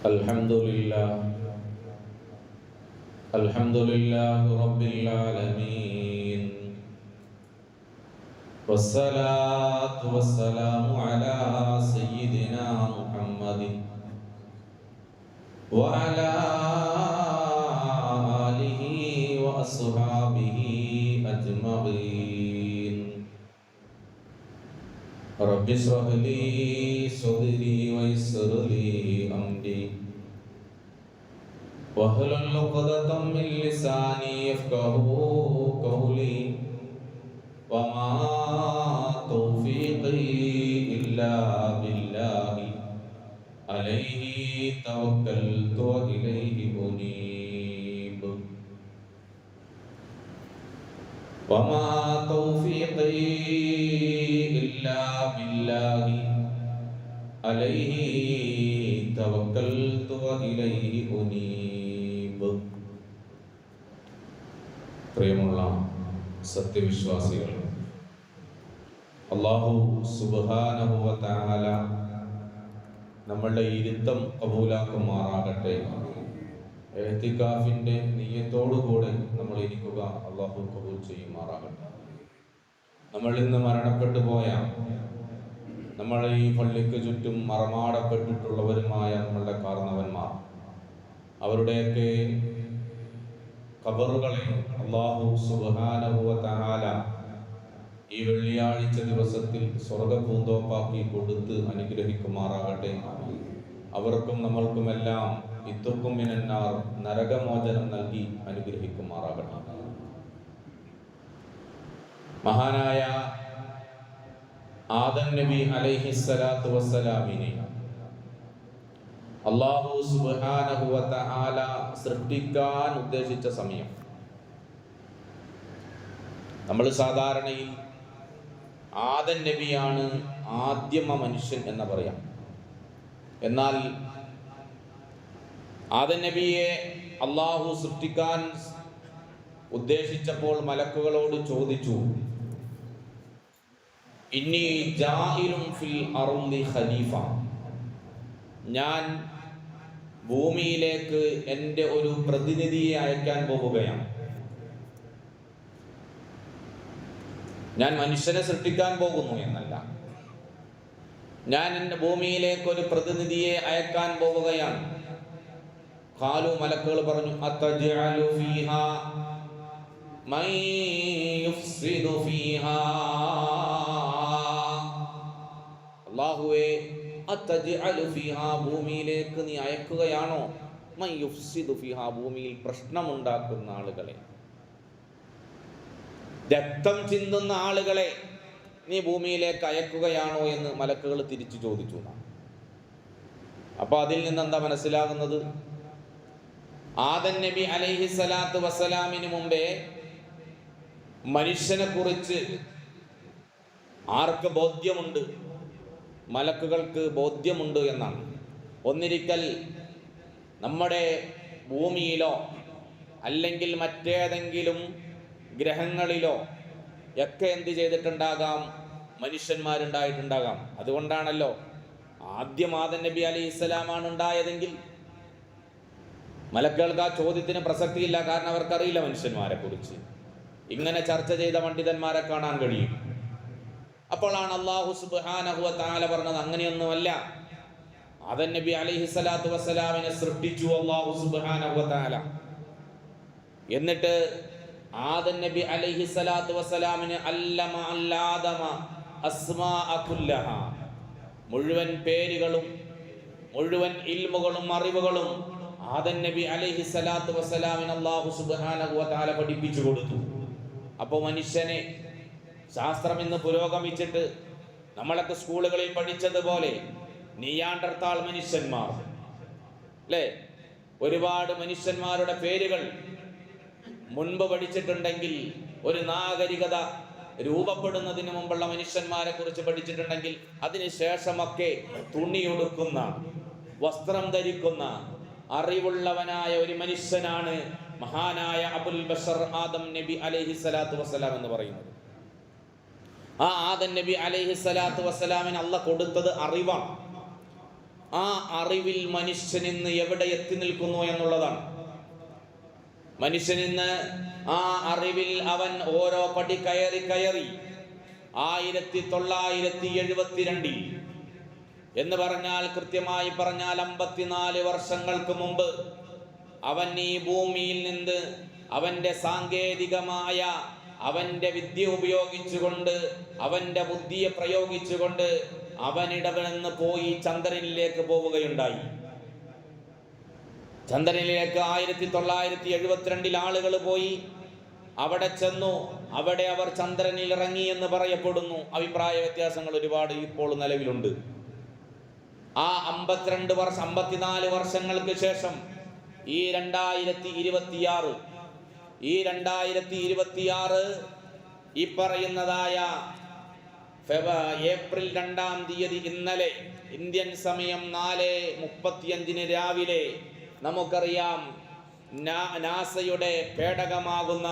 الحمد لله رب العالمين والصلاة والسلام على سيدنا محمد وعلى آله وأصحابه أجمعين رب اشرح لي صدري ويسر لي أمري واحلل عقدة من لساني يفقهوا قولي وما توفيقي إلا بالله عليه توكلت وإليه أنيب وما توفيقي إلا بالله عليه توكلت وإليه أنيب. പ്രിയമുള്ള സത്യവിശ്വാസികൾ, അല്ലാഹു സുബ്ഹാനഹു വ തആല നമ്മളുടെ ഇരുത്തം കബൂലാക്കുമാറാകട്ടെ. ഇഅ്തികാഫിന്റെ നിയ്യത്തോടുകൂടെ നമ്മൾ ഇരിക്കുക അല്ലാഹു കബൂൽ ചെയ്യുമാറാകട്ടെ. നമ്മൾ ഇന്ന് മരണപ്പെട്ടു പോയ, നമ്മളെ ഈ പള്ളിക്ക് ചുറ്റും മറമാടപ്പെട്ടിട്ടുള്ളവരുമായ നമ്മളുടെ കാരണവന്മാർ, അവരുടെയൊക്കെ ഖബറുകളെ അല്ലാഹു സുബ്ഹാനഹു വ തആല ഈ വെള്ളിയാഴ്ച ദിവസത്തിൽ സ്വർഗ്ഗപൂന്തോപ്പാക്കി കൊടുത്ത് അനുഗ്രഹിക്കുമാറാകട്ടെ. അവർക്കും നമ്മൾക്കുമെല്ലാം ഇത്തുക്കും മിനന്നാർ നരകമോചനം നൽകി അനുഗ്രഹിക്കുമാറാകട്ടെ. മഹാനായ ആദം നബി അലൈഹിസ്സലാത്തു വസ്സലാമിനെ അല്ലാഹു സുബ്ഹാനഹു വ തആല സൃഷ്ടിക്കാൻ ഉദ്ദേശിച്ച സമയം, നമ്മൾ സാധാരണയിൽ ആദം നബിയാണ് ആദ്യമ മനുഷ്യൻ എന്ന് പറയാം. എന്നാൽ ആദം നബിയെ അല്ലാഹു സൃഷ്ടിക്കാൻ ഉദ്ദേശിച്ചപ്പോൾ മലക്കുകളോട് ചോദിച്ചു, ഇന്നി ജാഇലുൻ ഫിൽ അർളി ഖലീഫ, ഞാൻ ഭൂമിയിലേക്ക് എൻ്റെ ഒരു പ്രതിനിധിയെ അയക്കാൻ പോവുകയാണ്. ഞാൻ മനുഷ്യനെ സൃഷ്ടിക്കാൻ പോകുന്നു എന്നല്ല, ഞാൻ എൻ്റെ ഭൂമിയിലേക്ക് ഒരു പ്രതിനിധിയെ അയക്കാൻ പോവുകയാണ്. ഖാലു, മലക്കുകൾ പറഞ്ഞു, അത്തജ്അലു ഫീഹാ മൻ യുഫ്സിദു ഫീഹാ, അല്ലാഹുവേ, അത്തജ്അലു ഫീഹാ, ഭൂമിയിലേക്ക് നീ അയക്കുകയാണോ, മൻ യുഫ്സിദു ഫീഹാ, ഭൂമിയിൽ പ്രശ്നമുണ്ടാക്കുന്ന ആളുകളെ, രക്തം ചിന്തുന്ന ആളുകളെ നീ ഭൂമിയിലേക്ക് അയക്കുകയാണോ എന്ന് മലക്കുകൾ തിരിച്ചു ചോദിച്ചു. അപ്പോൾ അതിൽ നിന്നെന്താ മനസ്സിലാകുന്നത്? ആദം നബി അലൈഹിസ്സലാത്തു വസ്സലാമിന് മുമ്പേ മനുഷ്യനെ കുറിച്ച് ആർക്ക് ബോധ്യമുണ്ട്? മലക്കുകൾക്ക് ബോധ്യമുണ്ട് എന്നാണ്. ഒന്നിരിക്കൽ നമ്മുടെ ഭൂമിയിലോ അല്ലെങ്കിൽ മറ്റേതെങ്കിലും ഗ്രഹങ്ങളിലോ ഒക്കെ എന്ത് ചെയ്തിട്ടുണ്ടാകാം? മനുഷ്യന്മാരുണ്ടായിട്ടുണ്ടാകാം. അതുകൊണ്ടാണല്ലോ ആദ്യം ആദം നബി അലൈഹിസ്സലാമാണ് ഉണ്ടായതെങ്കിൽ മലക്കുകൾക്ക് ആ ചോദ്യത്തിന് പ്രസക്തിയില്ല. കാരണം അവർക്കറിയില്ല മനുഷ്യന്മാരെ കുറിച്ച്. ഇങ്ങനെ ചർച്ച ചെയ്ത പണ്ഡിതന്മാരെ കാണാൻ കഴിയും. അപ്പോഴാണ് അല്ലാഹു സുബ്ഹാനഹു വ തആല പറഞ്ഞത്, അങ്ങനെയൊന്നുമല്ല, ആദം നബി അലൈഹിസ്സലാത്തു വസ്സലാമിനെ സൃഷ്ടിച്ചു അല്ലാഹു സുബ്ഹാനഹു വ തആല. എന്നിട്ട് ആദം നബി അലൈഹിസ്സലാത്തു വസ്സലാമിന് അല്ലമ അല്ലാദമ അസ്മാഅ കുല്ലഹ, മുഴുവൻ പേരുകളും മുഴുവൻ ഇൽമുകളും അറിവുകളും ആദം നബി അലൈഹിസ്സലാത്തു വസ്സലാമിന് അല്ലാഹു സുബ്ഹാനഹു വ തആല പഠിപ്പിച്ചു കൊടുത്തു. അപ്പോൾ മനുഷ്യനെ ശാസ്ത്രം ഇന്ന് പുരോഗമിച്ചിട്ട് നമ്മളൊക്കെ സ്കൂളുകളിൽ പഠിച്ചതുപോലെ നിയാണ്ടർത്താൾ മനുഷ്യന്മാർ അല്ലേ, ഒരുപാട് മനുഷ്യന്മാരുടെ പേരുകൾ മുൻപ് പഠിച്ചിട്ടുണ്ടെങ്കിൽ, ഒരു നാഗരികത രൂപപ്പെടുന്നതിന് മുമ്പുള്ള മനുഷ്യന്മാരെ കുറിച്ച് പഠിച്ചിട്ടുണ്ടെങ്കിൽ, അതിനുശേഷമൊക്കെ തുണിയൊടുക്കുന്ന, വസ്ത്രം ധരിക്കുന്ന അറിവുള്ളവനായ ഒരു മനുഷ്യനാണ് മഹാനായ അബുൽ ബഷർ ആദം നബി അലൈഹിസ്സലാത്തു വസ്സലാം എന്ന് പറയുന്നത്. ആ ആദം നബി അലൈഹിസ്സലാത്തു വസ്സലാമിന് അള്ളാഹ് കൊടുത്തത് അറിവാണ്. ആ അറിവിൽ മനുഷ്യൻ ഇന്ന് എവിടെ എത്തി നിൽക്കുന്നു എന്നുള്ളതാണ്. മനുഷ്യൻ ഇന്ന് ആ അറിവിൽ അവൻ ഓരോ പടി കയറി 1972 എന്ന് പറഞ്ഞാൽ, കൃത്യമായി പറഞ്ഞാൽ 54 വർഷങ്ങൾക്ക് മുമ്പ് അവൻ ഈ ഭൂമിയിൽ നിന്ന് അവന്റെ സാങ്കേതികമായ അവന്റെ വിദ്യ ഉപയോഗിച്ചുകൊണ്ട്, അവന്റെ ബുദ്ധിയെ പ്രയോഗിച്ചുകൊണ്ട് അവനിടവെന്ന് പോയി ചന്ദ്രനിലേക്ക് പോവുകയുണ്ടായി. ചന്ദ്രനിലേക്ക് 1972 ആളുകൾ പോയി. അവിടെ ചെന്നു. അവിടെ അവർ ചന്ദ്രനിൽ ഇറങ്ങി എന്ന് പറയപ്പെടുന്നു. അഭിപ്രായ വ്യത്യാസങ്ങൾ ഒരുപാട് ഇപ്പോൾ നിലവിലുണ്ട്. ആ 54 വർഷങ്ങൾക്ക് ശേഷം ഈ 2026 ഈ പറയുന്നതായ ഏപ്രിൽ 2-ാം തീയതി, ഇന്നലെ ഇന്ത്യൻ സമയം 4:35 രാവിലെ, നമുക്കറിയാം നാസയുടെ പേടകമാകുന്ന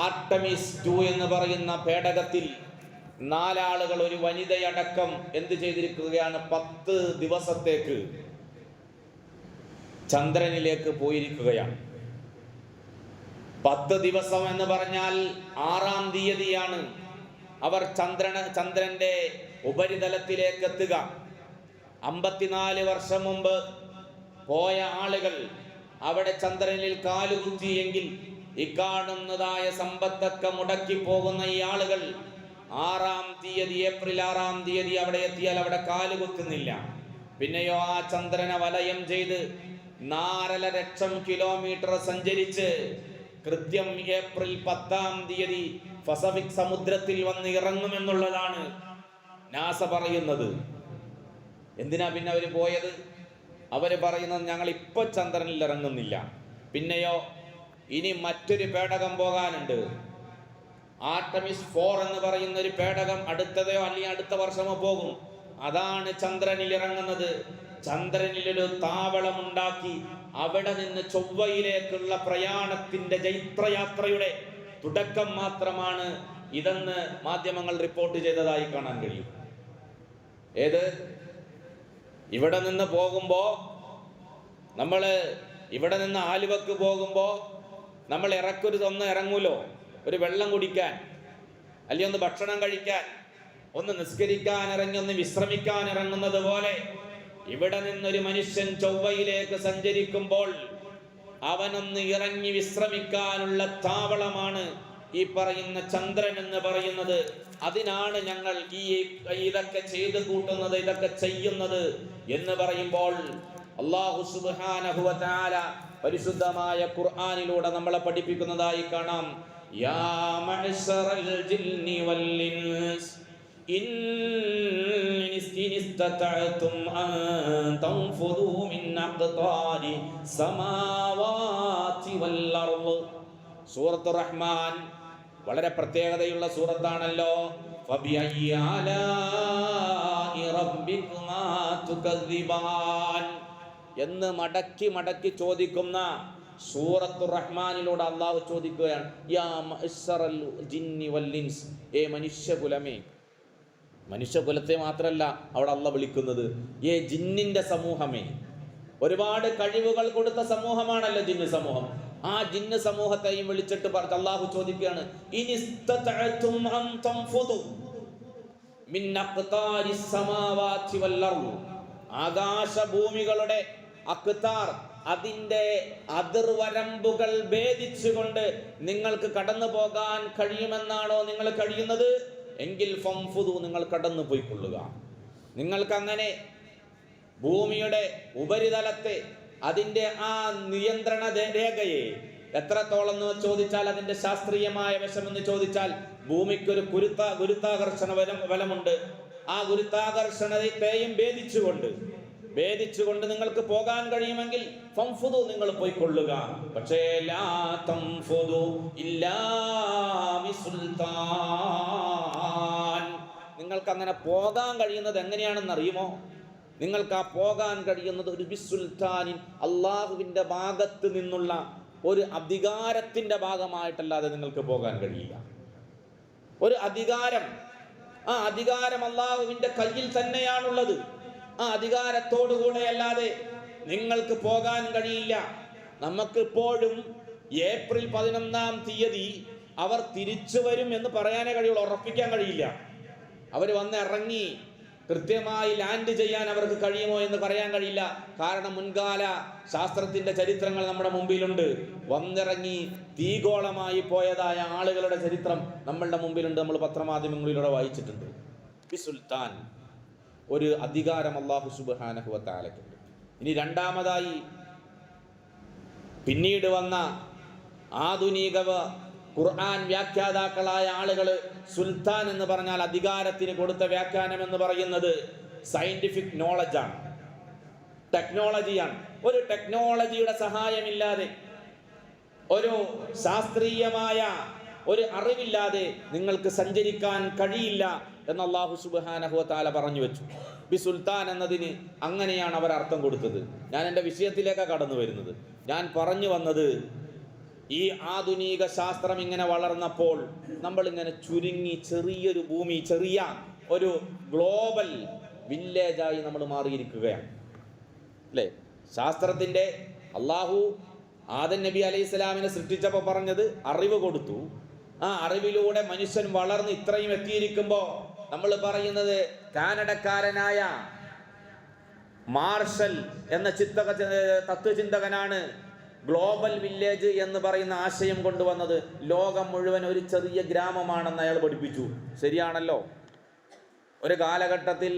ആർട്ടമിസ് 2 എന്ന് പറയുന്ന പേടകത്തിൽ 4 ആളുകൾ, ഒരു വനിതയടക്കം എന്ത് ചെയ്തിരിക്കുകയാണ്? 10 ദിവസത്തേക്ക് ചന്ദ്രനിലേക്ക് പോയിരിക്കുകയാണ്. 10 ദിവസം എന്ന് പറഞ്ഞാൽ 6-ാം തീയതിയാണ് അവർ ചന്ദ്രന്റെ ഉപരിതലത്തിലേക്ക് എത്തുക. 54 വർഷം മുമ്പ് പോയ ആളുകൾ അവിടെ ചന്ദ്രനിൽ കാലുകുത്തിയെങ്കിൽ ഇക്കാണുന്നതായ സമ്പത്തൊക്കെ മുടക്കി പോകുന്ന ഈ ആളുകൾ ഏപ്രിൽ 6-ാം തീയതി അവിടെ എത്തിയാൽ അവിടെ കാലുകുത്തുന്നില്ല. പിന്നെയോ ആ ചന്ദ്രനെ വലയം ചെയ്ത് 4.5 ലക്ഷം കിലോമീറ്റർ സഞ്ചരിച്ച് കൃത്യം ഏപ്രിൽ 10-ാം തീയതി പസഫിക് സമുദ്രത്തിൽ വന്ന് ഇറങ്ങുമെന്നുള്ളതാണ് നാസ പറയുന്നത്. എന്തിനാ പിന്നെ അവര് പോയത്? അവര് പറയുന്നത്, ഞങ്ങൾ ഇപ്പൊ ചന്ദ്രനിൽ ഇറങ്ങുന്നില്ല, പിന്നെയോ ഇനി മറ്റൊരു പേടകം പോകാനുണ്ട്. ആർട്ടമിസ് 4 എന്ന് പറയുന്ന ഒരു പേടകം അടുത്തതോ അല്ലെങ്കിൽ അടുത്ത വർഷമോ പോകും. അതാണ് ചന്ദ്രനിൽ ഇറങ്ങുന്നത്. ചന്ദ്രനിലൊരു താവളമുണ്ടാക്കി അവിടെ നിന്ന് ചൊവ്വയിലേക്കുള്ള പ്രയാണത്തിന്റെ ജൈത്രയാത്രയുടെ തുടക്കം മാത്രമാണ് ഇതെന്ന് മാധ്യമങ്ങൾ റിപ്പോർട്ട് ചെയ്തതായി കാണാൻ കഴിയും. ഏത്? ഇവിടെ നിന്ന് പോകുമ്പോ, ഇവിടെ നിന്ന് ആലുവക്ക് പോകുമ്പോ നമ്മൾ ഒന്ന് ഇറങ്ങൂലോ, ഒരു വെള്ളം കുടിക്കാൻ, അല്ലെങ്കിൽ ഒന്ന് ഭക്ഷണം കഴിക്കാൻ, ഒന്ന് നിസ്കരിക്കാൻ ഇറങ്ങി, ഒന്ന് വിശ്രമിക്കാൻ ഇറങ്ങുന്നത് പോലെ ഇവിടെ നിന്നൊരു മനുഷ്യൻ ചൊവ്വയിലേക്ക് സഞ്ചരിക്കുമ്പോൾ അവനൊന്ന് ഇറങ്ങി വിശ്രമിക്കാനുള്ള താവളമാണ് ഈ പറയുന്ന ചന്ദ്രൻ എന്ന് പറയുന്നത്. അതിനാണ് ഞങ്ങൾ ഇതൊക്കെ ചെയ്തു കൂട്ടുന്നത്, ഇതൊക്കെ ചെയ്യുന്നത് എന്ന് പറയുമ്പോൾ അല്ലാഹു സുബ്ഹാനഹു വ തആല പരിശുദ്ധമായ ഖുർആനിലൂടെ നമ്മളെ പഠിപ്പിക്കുന്നതായി കാണാം. യാ മഅ്ശറൽ ജിന്നി വൽ ഇൻസ് ഇനിസ്തതഅതും അൻ തൻഫുദൂ മിൻ അഖ്താരി സമാവാതി വൽ അർള്. സൂറത്തുർ റഹ്മാൻ വളരെ പ്രത്യേകതയുള്ള സൂറത്താണല്ലോ. ഫബിഅയ്യി ആലാഇ റബ്ബികുമാ തുകദ്ദിബാൻ എന്ന് മടക്കി ചോദിക്കുന്ന സൂറത്തുർ റഹ്മാനിലൂടെ അള്ളാഹു ചോദിക്കുകയാണ്, യാ മഅ്ശറൽ ജിന്നി വൽ ഇൻസ്, മനുഷ്യകുലമേ. മനുഷ്യകുലത്തെ മാത്രമല്ല അവിടെ അള്ളാഹ് വിളിക്കുന്നത്, ജിന്നിന്റെ സമൂഹമേ. ഒരുപാട് കഴിവുകൾ കൊടുത്ത സമൂഹമാണല്ലോ ജിന്ന് സമൂഹം. ആ ജിന്ന് സമൂഹത്തെയും വിളിച്ചിട്ട് അള്ളാഹു ചോദിക്കുകയാണ്, ഇനിസ്തതഅതും അൻ തൻഫുദു മിൻ അഖ്താരി സമാവാതി വൽ അർള്. ആകാശഭൂമികളുടെ അഖ്താർ, അതിന്റെ അതിർവരമ്പുകൾ ഭേദിച്ചുകൊണ്ട് നിങ്ങൾക്ക് കടന്നു പോകാൻ കഴിയുമെന്നാണോ നിങ്ങൾ കഴിയുന്നത്? എങ്കിൽ ഫംഫുദു, നിങ്ങൾ കടന്നു പോയിക്കൊള്ളുക. നിങ്ങൾക്ക് അങ്ങനെ ഭൂമിയുടെ ഉപരിതലത്തെ അതിന്റെ ആ നിയന്ത്രണ രേഖയെ എത്രത്തോളം എന്ന് ചോദിച്ചാൽ, അതിന്റെ ശാസ്ത്രീയമായ വശമെന്ന് ചോദിച്ചാൽ, ഭൂമിക്കൊരു ഗുരുത്വാകർഷണ ബലമുണ്ട്. ആ ഗുരുത്വാകർഷണത്തെയും ഭേദിച്ചുകൊണ്ട് നിങ്ങൾക്ക് പോകാൻ കഴിയുമെങ്കിൽ ഫംഫുദു, നിങ്ങൾ പോയിക്കൊള്ളുക. പക്ഷേ ലാ തംഫുദു ഇല്ലാ ബിസുൽത്താൻ, നിങ്ങൾക്ക് അങ്ങനെ പോകാൻ കഴിയുന്നത് എങ്ങനെയാണെന്ന് അറിയുമോ? നിങ്ങൾക്ക് ആ പോകാൻ കഴിയുന്നത് ഒരു ബിസുൽത്താനിൻ, അള്ളാഹുവിന്റെ ഭാഗത്ത് നിന്നുള്ള ഒരു അധികാരത്തിന്റെ ഭാഗമായിട്ടല്ലാതെ നിങ്ങൾക്ക് പോകാൻ കഴിയില്ല. ഒരു അധികാരം, ആ അധികാരം അള്ളാഹുവിന്റെ കയ്യിൽ തന്നെയാണുള്ളത്. ആ അധികാരത്തോടുകൂടെ അല്ലാതെ നിങ്ങൾക്ക് പോകാൻ കഴിയില്ല. നമുക്കിപ്പോഴും ഏപ്രിൽ 11-ാം തീയതി അവർ തിരിച്ചു വരും എന്ന് പറയാനേ കഴിയുള്ളൂ, ഉറപ്പിക്കാൻ കഴിയില്ല. അവർ വന്ന് ഇറങ്ങി കൃത്യമായി ലാൻഡ് ചെയ്യാൻ അവർക്ക് കഴിയുമോ എന്ന് പറയാൻ കഴിയില്ല. കാരണം മുൻകാല ശാസ്ത്രത്തിന്റെ ചരിത്രങ്ങൾ നമ്മുടെ മുമ്പിലുണ്ട്. വന്നിറങ്ങി തീഗോളമായി പോയതായ ആളുകളുടെ ചരിത്രം നമ്മളുടെ മുമ്പിലുണ്ട്. നമ്മൾ പത്രമാധ്യമങ്ങളിലൂടെ വായിച്ചിട്ടുണ്ട്. സുൽത്താൻ ഒരു അധികാരം അല്ലാഹു സുബ്ഹാനഹു വ തആലയ്ക്കുണ്ട്. ഇനി രണ്ടാമതായി പിന്നീട് വന്ന ആധുനിക ഖുർആൻ വ്യാഖ്യാതാക്കളായ ആളുകൾ സുൽത്താൻ എന്ന് പറഞ്ഞാൽ അധികാരത്തിന് കൊടുത്ത വ്യാഖ്യാനം എന്ന് പറയുന്നത് സയന്റിഫിക് നോളജാണ്, ടെക്നോളജിയാണ്. ഒരു ടെക്നോളജിയുടെ സഹായമില്ലാതെ, ഒരു ശാസ്ത്രീയമായ ഒരു അറിവില്ലാതെ നിങ്ങൾക്ക് സഞ്ചരിക്കാൻ കഴിയില്ല എന്ന് അല്ലാഹു സുബ്ഹാനഹു വ തആല പറഞ്ഞു വെച്ചു. ബി സുൽത്താൻ എന്നതിന് അങ്ങനെയാണ് അവർ അർത്ഥം കൊടുത്തത്. ഞാൻ എൻ്റെ വിഷയത്തിലേക്കാണ് കടന്നു വരുന്നത്. ഞാൻ പറഞ്ഞു വന്നത്, ഈ ആധുനിക ശാസ്ത്രം ഇങ്ങനെ വളർന്നപ്പോൾ നമ്മളിങ്ങനെ ചുരുങ്ങി ചെറിയൊരു ഭൂമി, ചെറിയ ഒരു ഗ്ലോബൽ വില്ലേജായി നമ്മൾ മാറിയിരിക്കുകയാണ്, അല്ലേ? ശാസ്ത്രത്തിൻ്റെ അള്ളാഹു ആദം നബി അലൈഹി സ്വലാമിനെ സൃഷ്ടിച്ചപ്പോൾ പറഞ്ഞത് അറിവ് കൊടുത്തു. ആ അറിവിലൂടെ മനുഷ്യൻ വളർന്ന് ഇത്രയും എത്തിയിരിക്കുമ്പോൾ നമ്മൾ പറയുന്നത് കാനഡക്കാരനായ മാർഷൽ എന്ന തത്വചിന്തകനാണ് ഗ്ലോബൽ വില്ലേജ് എന്ന് പറയുന്ന ആശയം കൊണ്ടുവന്നത്. ലോകം മുഴുവൻ ഒരു ചെറിയ ഗ്രാമമാണെന്ന് അയാൾ പഠിപ്പിച്ചു. ശരിയാണല്ലോ. ഒരു കാലഘട്ടത്തിൽ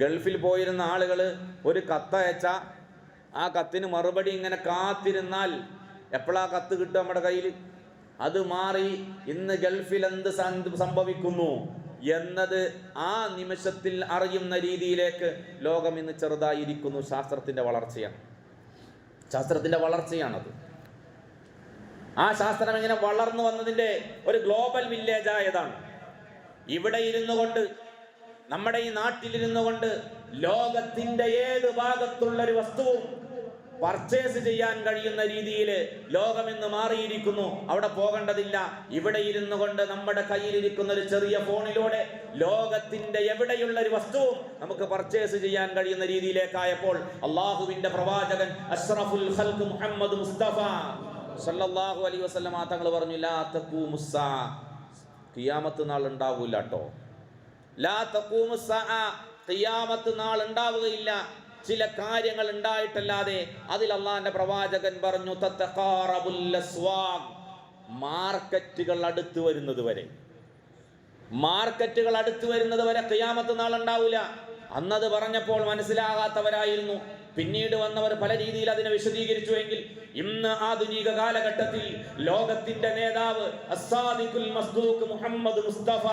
ഗൾഫിൽ പോയിരുന്ന ആളുകൾ ഒരു കത്തയച്ച ആ കത്തിന് മറുപടി ഇങ്ങനെ കാത്തിരുന്നാൽ എപ്പോഴാ കത്ത് കിട്ടും നമ്മുടെ കയ്യിൽ? അത് മാറി ഇന്ന് ഗൾഫിൽ എന്ത് സംഭവിക്കുന്നു എന്നത് ആ നിമിഷത്തിൽ അറിയുന്ന രീതിയിലേക്ക് ലോകം ഇന്ന് ചെറുതായിരിക്കുന്നു. ശാസ്ത്രത്തിന്റെ വളർച്ചയാണത്. ആ ശാസ്ത്രം ഇങ്ങനെ വളർന്നു വന്നതിന്റെ ഒരു ഗ്ലോബൽ വില്ലേജ് ആയതാണ്. ഇവിടെ ഇരുന്നു കൊണ്ട്, നമ്മുടെ ഈ നാട്ടിലിരുന്നു കൊണ്ട് ലോകത്തിന്റെ ഏത് ഭാഗത്തുള്ള ഒരു വസ്തുവും പർച്ചേസ് ചെയ്യാൻ കഴിയുന്ന രീതിയിൽ ലോകം ഇന്ന് മാറിയിരിക്കുന്നു. അവിടെ പോകേണ്ടതില്ല. ഇവിടെ ഇരുന്നു കൊണ്ട് നമ്മുടെ കയ്യിലിരിക്കുന്ന ഒരു ചെറിയ ഫോണിലൂടെ ലോകത്തിന്റെ എവിടെയുള്ള ഒരു വസ്തുവും നമുക്ക് പർച്ചേസ് ചെയ്യാൻ കഴിയുന്ന രീതിയിലേക്കായപ്പോൾ അള്ളാഹുവിന്റെ പ്രവാചകൻ അഷ്റഫുൽ ഖൽഖ് മുഹമ്മദ് മുസ്തഫ സല്ലല്ലാഹു അലൈഹി വസല്ലം തങ്ങൾ പറഞ്ഞു, ലാ തഖൂമുസ്സാ, ഖിയാമത്ത് നാൾ ഉണ്ടാവില്ല കേട്ടോ. ലാ തഖൂമുസ്സാ, ഖിയാമത്ത് നാൾ ഉണ്ടാവുകയില്ല ചില കാര്യങ്ങൾ ഉണ്ടായിട്ടല്ലാതെ. അതിൽ അള്ളാഹിന്റെ പ്രവാചകൻ പറഞ്ഞു, തതഖാറബുൽ അസ്വാഖ്, മാർക്കറ്റുകൾ അടുത്ത് വരുന്നത് വരെ ഖിയാമത്ത് നാൾ ഉണ്ടാവില്ല. അന്നത് പറഞ്ഞപ്പോൾ മനസ്സിലാകാത്തവരായിരുന്നു. പിന്നീട് വന്നവർ പല രീതിയിൽ അതിനെ വിശദീകരിച്ചുവെങ്കിൽ ഇന്ന് ആധുനിക കാലഘട്ടത്തിൽ ലോകത്തിന്റെ നേതാവ് അസ്സാദിഖുൽ മസ്ദൂഖ് മുഹമ്മദ് മുസ്തഫ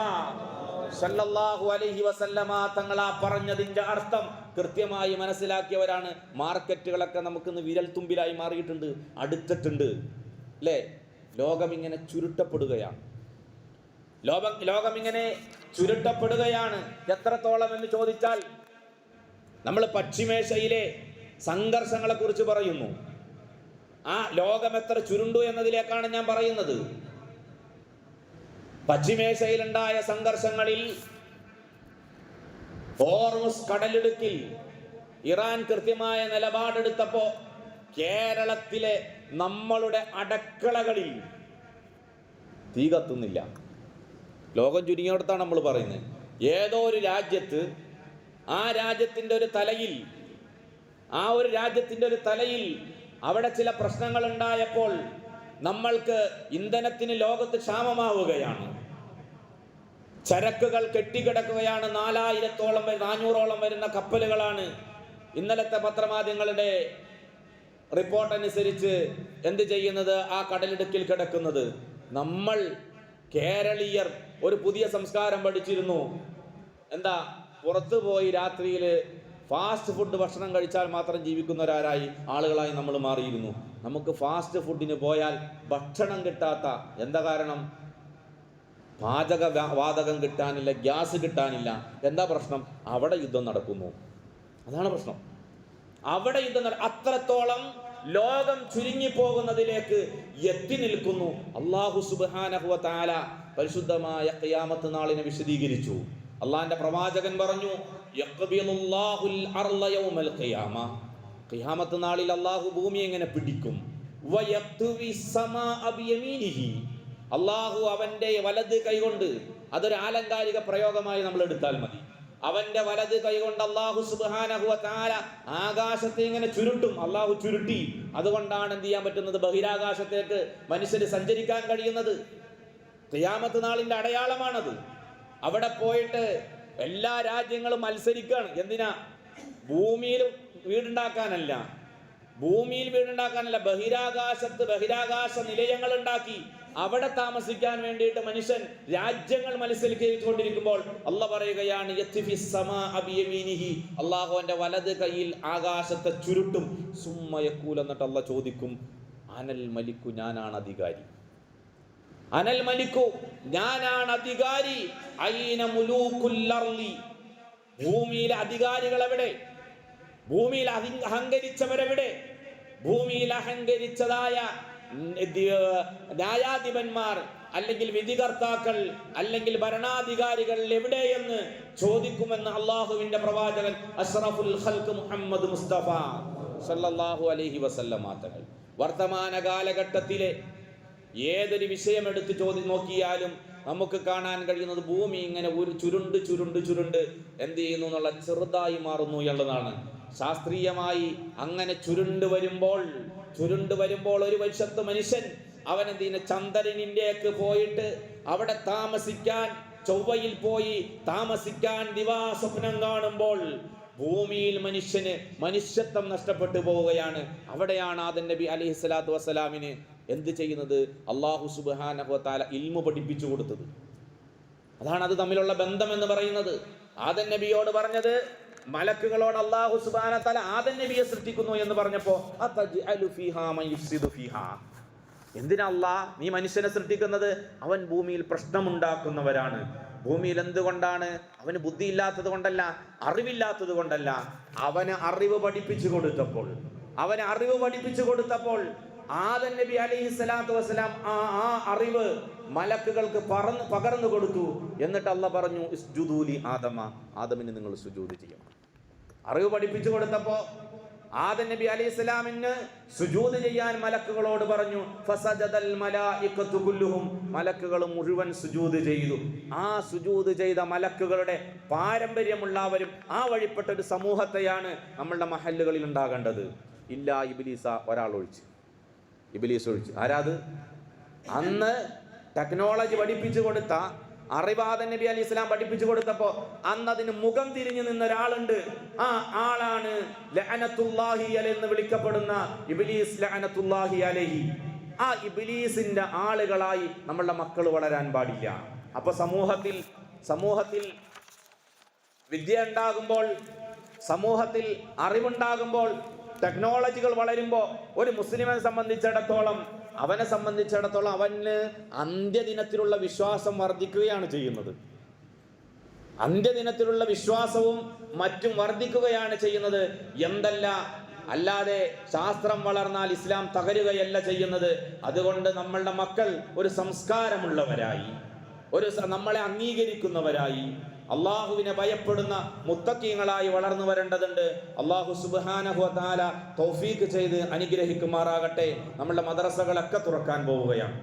സല്ലല്ലാഹു അലൈഹി വസല്ലമ തങ്ങളാ പറഞ്ഞതിന്റെ അർത്ഥം കൃത്യമായി മനസ്സിലാക്കിയവരാണ്. മാർക്കറ്റുകളൊക്കെ നമുക്കിന്ന് വിരൽ തുമ്പിലായി മാറിയിട്ടുണ്ട്, അടുത്തിട്ടുണ്ട്, അല്ലേ? ലോകം ഇങ്ങനെ ചുരുട്ടപ്പെടുകയാണ്. എത്രത്തോളം എന്ന് ചോദിച്ചാൽ നമ്മൾ പശ്ചിമേഷ്യയിലെ സംഘർഷങ്ങളെ കുറിച്ച് പറയുന്നു. ആ ലോകം എത്ര ചുരുണ്ടു എന്നതിലേക്കാണ് ഞാൻ പറയുന്നത്. പശ്ചിമേഷ്യയിലുണ്ടായ സംഘർഷങ്ങളിൽ ഹോർമുസ് കടലിടുക്കിൽ ഇറാൻ കൃത്യമായ നിലപാടെടുത്തപ്പോ കേരളത്തിലെ നമ്മളുടെ അടുക്കളകളിൽ തീ കത്തുന്നില്ല. ലോകം ചുരുങ്ങിയിടത്താണ് നമ്മൾ പറയുന്നത്. ഏതോ ഒരു രാജ്യത്ത് ആ രാജ്യത്തിന്റെ ഒരു തലയിൽ അവിടെ ചില പ്രശ്നങ്ങൾ ഉണ്ടായപ്പോൾ നമ്മൾക്ക് ഇന്ധനത്തിന് ലോകത്ത് ക്ഷാമമാവുകയാണ്. ചരക്കുകൾ കെട്ടിക്കിടക്കുകയാണ്. 400-ഓളം വരുന്ന കപ്പലുകളാണ് ഇന്നലത്തെ പത്രമാധ്യമങ്ങളുടെ റിപ്പോർട്ട് അനുസരിച്ച് എന്ത് ചെയ്യുന്നത്, ആ കടലിടുക്കിൽ കിടക്കുന്നത്. നമ്മൾ കേരളീയർ ഒരു പുതിയ സംസ്കാരം പഠിച്ചിരുന്നു. എന്താ? പുറത്തു പോയി രാത്രിയിൽ ഫാസ്റ്റ് ഫുഡ് ഭക്ഷണം കഴിച്ചാൽ മാത്രം ജീവിക്കുന്നവരായി ആളുകളായി നമ്മൾ മാറിയിരുന്നു. നമുക്ക് ഫാസ്റ്റ് ഫുഡിന് പോയാൽ ഭക്ഷണം കിട്ടാത്ത എന്താ കാരണം? വാതകം കിട്ടാനില്ല, ഗ്യാസ് കിട്ടാനില്ല. എന്താ പ്രശ്നം? അവിടെ യുദ്ധം നടക്കുന്നു. അതാണ് പ്രശ്നം. അവിടെ അത്രത്തോളം ലോകം ചുരുങ്ങിപ്പോകുന്നതിലേക്ക് എത്തി നിൽക്കുന്നു. അല്ലാഹു സുബ്ഹാനഹു വ തആല പരിശുദ്ധമായ ഖിയാമത്ത് നാളിനെ വിശദീകരിച്ചു. അള്ളാഹിന്റെ പ്രവാചകൻ പറഞ്ഞു, യഖ്ബിലുല്ലാഹുൽ അർള യൗമൽ ഖിയാമ, ഖിയാമത്ത് നാളിൽ അല്ലാഹു ഭൂമി എങ്ങനെ പിടിക്കും. വയത്വി സമാഅ ബിയമീനിഹി, അല്ലാഹു അവന്റെ വലത് കൈകൊണ്ട്, അതൊരു ആലങ്കാരിക പ്രയോഗമായി നമ്മൾ എടുത്താൽ മതി. അവന്റെ വലത് കൈകൊണ്ട് അല്ലാഹു സുബ്ഹാനഹു വ തആല ആകാശത്തെ ഇങ്ങനെ ചുരുട്ടും. അല്ലാഹു ചുരുട്ടി, അതുകൊണ്ടാണ് എന്ത് ചെയ്യാൻ പറ്റുന്നത്, ബഹിരാകാശത്തേക്ക് മനുഷ്യന് സഞ്ചരിക്കാൻ കഴിയുന്നത്. ഖിയാമത്ത് നാളിന്റെ അടയാളമാണത്. അവിടെ പോയിട്ട് എല്ലാ രാജ്യങ്ങളും മത്സരിക്കുകയാണ്. എന്തിനാ? ഭൂമിയിൽ വീടുണ്ടാക്കാനല്ല, ബഹിരാകാശ നിലയങ്ങൾ ഉണ്ടാക്കി അവിടെ താമസിക്കാൻ വേണ്ടിയിട്ട് മനുഷ്യൻ രാജ്യങ്ങൾ മത്സരിച്ചുകൊണ്ടിരിക്കുമ്പോൾ അല്ലാഹ് പറയുകയാണ് അല്ലാഹുവിന്റെ വലത് കൈയിൽ ആകാശത്തെ ചുരുട്ടും. സുമ്മ യഖൂൽ, എന്നിട്ട് അല്ലാഹ് ചോദിക്കും, അനൽ മലിക്കു, ഞാനാണ് അധികാരി. അനൽ മലിക്കു, ഞാനാണ് അധികാരി. ഐന മുലൂകുൽ അർളി, ഭൂമിയിലെ അധികാരികൾ എവിടെ? ഭൂമിയിൽ അഹങ്കരിച്ചവരെവിടെ? ഭൂമിയിൽ അഹങ്കരിച്ചതായ ന്യായാധിപന്മാർ, അല്ലെങ്കിൽ വിധികർത്താക്കൾ, അല്ലെങ്കിൽ ഭരണാധികാരികൾ എവിടെയെന്ന് ചോദിക്കുമെന്ന് അള്ളാഹുവിന്റെ പ്രവാചകൻ അഷ്റഫുൽ ഖൽഖ് മുഹമ്മദ് മുസ്തഫ സല്ലല്ലാഹു അലൈഹി വസല്ലം തങ്ങൾ വർത്തമാന കാലഘട്ടത്തിലെ ഏതൊരു വിഷയം എടുത്ത് നോക്കിയാലും നമുക്ക് കാണാൻ കഴിയുന്നത് ഭൂമി ഇങ്ങനെ ഒരു ചുരുണ്ട് എന്ത് ചെയ്യുന്നു എന്നുള്ള ചെറുതായി മാറുന്നു എന്നുള്ളതാണ്. ശാസ്ത്രീയമായി അങ്ങനെ ചുരുണ്ട് വരുമ്പോൾ ഒരു വശത്ത് മനുഷ്യൻ അവൻ എന്തിന് ചന്ദ്രനിലേക്ക് പോയിട്ട് അവിടെ താമസിക്കാൻ, ചൊവ്വയിൽ പോയി താമസിക്കാൻ ദിവാസ്വപ്നം കാണുമ്പോൾ ഭൂമിയിൽ മനുഷ്യന് മനുഷ്യത്വം നഷ്ടപ്പെട്ടു പോവുകയാണ്. അവിടെയാണ് ആദം നബി അലൈഹിസ്സലാത്തു വസ്സലാമിന് എന്ത് ചെയ്യുന്നത്? അല്ലാഹു സുബ്ഹാനഹു വ തആല ഇൽമു പഠിപ്പിച്ചു കൊടുത്തത്. അതാണ് അത് തമ്മിലുള്ള ബന്ധം എന്ന് പറയുന്നത്. ആദം നബിയോട് പറഞ്ഞത്, മലക്കുകളോട് അല്ലാഹു സുബ്ഹാനഹു വ തആല ആദം നബിയെ സൃഷ്ടിക്കുന്നു എന്ന് പറഞ്ഞപ്പോ അതജ്അലു ഫീഹാ മൻ യുഫ്സിദു ഫീഹാ, എന്തിനാ അല്ലാഹ് നീ മനുഷ്യനെ സൃഷ്ടിക്കുന്നത്? അവൻ ഭൂമിയിൽ പ്രശ്നമുണ്ടാക്കുന്നവരാണ്. ഭൂമിയിൽ എന്തുകൊണ്ടാണ്? അവന് ബുദ്ധി ഇല്ലാത്തത് കൊണ്ടല്ല, അറിവില്ലാത്തത് കൊണ്ടല്ല. അവന് അറിവ് പഠിപ്പിച്ചു കൊടുത്തപ്പോൾ ആദം നബി അലൈഹിസ്സലാത്തു വസ്സലാം ആ അറിവ് മലക്കുകൾക്ക് പകർന്നു കൊടുത്തു. എന്നിട്ട് അല്ലാഹ് പറഞ്ഞു, ഇസ്ജുദൂ ലി ആദമ, ആദമിന് നിങ്ങൾ സുജൂദ് ചെയ്യണം. അറിവ് പഠിപ്പിച്ചു കൊടുത്തപ്പോൾ ആദം നബി അലൈഹിസ്സലാമിന് സുജൂദ് ചെയ്യാൻ മലക്കുകളോട് പറഞ്ഞു. ഫസജദൽ മലായികത്തു കുല്ലുഹും, മലക്കുകൾ മുഴുവൻ സുജൂദ് ചെയ്തു. ആ സുജൂദ് ചെയ്ത മലക്കുകളുടെ പാരമ്പര്യമുള്ളവരും ആ വഴിപ്പെട്ട ഒരു സമൂഹത്തെയാണ് നമ്മളുടെ മഹല്ലുകളിൽ ഉണ്ടാകേണ്ടത്. ഇല്ല ഇബ്ലീസ, ഇബ്ലീസ് ഒഴിച്ച്. ആരാത്? അന്ന് ടെക്നോളജി പഠിപ്പിച്ചു കൊടുത്ത, അറിവാദൻ നബി അലൈഹി സ്വലാം പഠിപ്പിച്ചു കൊടുത്തപ്പോ അന്ന് അതിന് മുഖം തിരിഞ്ഞു നിന്ന ഒരാളുണ്ട്. ആ ആളാണ് ലഅനത്തുല്ലാഹി അലൈഹി എന്ന് വിളിക്കപ്പെടുന്ന ഇബ്ലീസ് ലഅനത്തുല്ലാഹി അലൈഹി. ആ ഇബ്ലീസിന്റെ ആളുകളായി നമ്മളുടെ മക്കൾ വളരാൻ പാടില്ല. അപ്പൊ സമൂഹത്തിൽ വിദ്യ ഉണ്ടാകുമ്പോൾ, സമൂഹത്തിൽ അറിവുണ്ടാകുമ്പോൾ, ടെക്നോളജികൾ വളരുമ്പോൾ ഒരു മുസ്ലിമിനെ സംബന്ധിച്ചിടത്തോളം അവന് അന്ത്യദിനത്തിലുള്ള വിശ്വാസം വർദ്ധിക്കുകയാണ് ചെയ്യുന്നത്. അന്ത്യദിനത്തിലുള്ള വിശ്വാസവും മറ്റും വർദ്ധിക്കുകയാണ് ചെയ്യുന്നത്. അല്ലാതെ ശാസ്ത്രം വളർന്നാൽ ഇസ്ലാം തകരുകയല്ല ചെയ്യുന്നത്. അതുകൊണ്ട് നമ്മളുടെ മക്കൾ ഒരു സംസ്കാരമുള്ളവരായി, നമ്മളെ അംഗീകരിക്കുന്നവരായി, അള്ളാഹുവിനെ ഭയപ്പെടുന്ന മുത്തഖീങ്ങളായി വളർന്നു വരേണ്ടതുണ്ട്. അള്ളാഹു സുബ്ഹാനഹു വ തആല തൗഫീഖ് ചെയ്ത് അനുഗ്രഹിക്കുമാറാകട്ടെ. നമ്മളുടെ മദ്രസകളൊക്കെ തുറക്കാൻ പോവുകയാണ്.